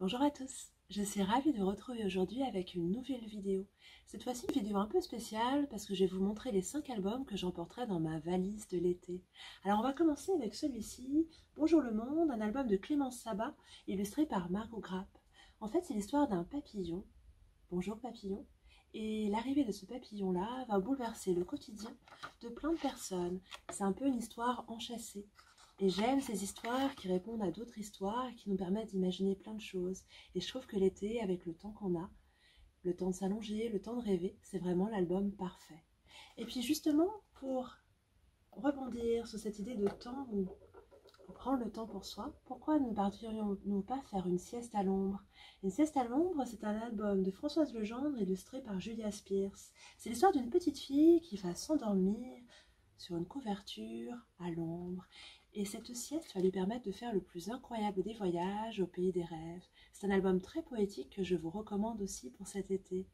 Bonjour à tous, je suis ravie de vous retrouver aujourd'hui avec une nouvelle vidéo. Cette fois-ci une vidéo un peu spéciale parce que je vais vous montrer les 5 albums que j'emporterai dans ma valise de l'été. Alors on va commencer avec celui-ci, Bonjour le monde, un album de Clémence Sabat illustré par Margot Grapp. En fait c'est l'histoire d'un papillon, Bonjour papillon, et l'arrivée de ce papillon-là va bouleverser le quotidien de plein de personnes. C'est un peu une histoire enchâssée. Et j'aime ces histoires qui répondent à d'autres histoires, qui nous permettent d'imaginer plein de choses. Et je trouve que l'été, avec le temps qu'on a, le temps de s'allonger, le temps de rêver, c'est vraiment l'album parfait. Et puis justement, pour rebondir sur cette idée de temps où on prend le temps pour soi, pourquoi ne partirions-nous pas faire une sieste à l'ombre? Une sieste à l'ombre, c'est un album de Françoise Legendre illustré par Julia Spears. C'est l'histoire d'une petite fille qui va s'endormir sur une couverture à l'ombre. Et cette sieste va lui permettre de faire le plus incroyable des voyages au pays des rêves. C'est un album très poétique que je vous recommande aussi pour cet été.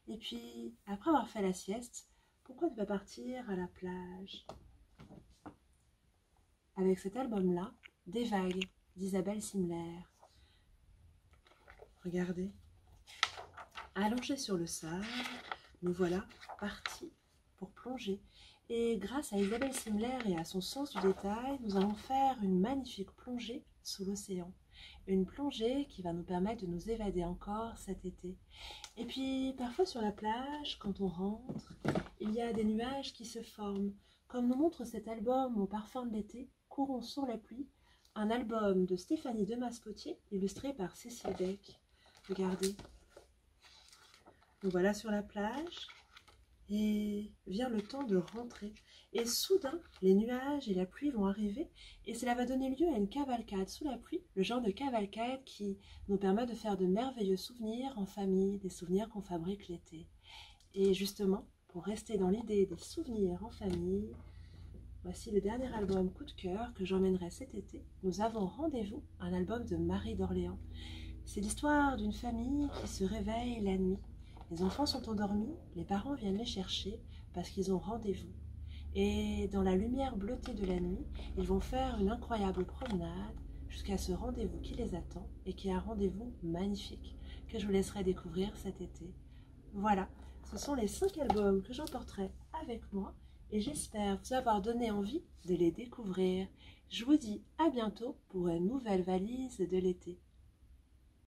Et puis, après avoir fait la sieste, pourquoi ne pas partir à la plage? Avec cet album-là, Des vagues d'Isabelle Simler. Regardez. Allongés sur le sable, nous voilà partis pour plonger. Et grâce à Isabelle Simler et à son sens du détail, nous allons faire une magnifique plongée sous l'océan. Une plongée qui va nous permettre de nous évader encore cet été. Et puis, parfois sur la plage, quand on rentre, il y a des nuages qui se forment. Comme nous montre cet album au parfum de l'été, Courons sur la pluie, un album de Stéphanie Demas-Potier, illustré par Cécile Beck. Regardez. Nous voilà sur la plage. Et vient le temps de rentrer. Et soudain, les nuages et la pluie vont arriver et cela va donner lieu à une cavalcade sous la pluie, le genre de cavalcade qui nous permet de faire de merveilleux souvenirs en famille, des souvenirs qu'on fabrique l'été. Et justement, pour rester dans l'idée des souvenirs en famille, voici le dernier album coup de cœur que j'emmènerai cet été. Nous avons rendez-vous, un album de Marie d'Orléans. C'est l'histoire d'une famille qui se réveille la nuit. Les enfants sont endormis, les parents viennent les chercher parce qu'ils ont rendez-vous. Et dans la lumière bleutée de la nuit, ils vont faire une incroyable promenade jusqu'à ce rendez-vous qui les attend et qui est un rendez-vous magnifique que je vous laisserai découvrir cet été. Voilà, ce sont les 5 albums que j'emporterai avec moi et j'espère vous avoir donné envie de les découvrir. Je vous dis à bientôt pour une nouvelle valise de l'été.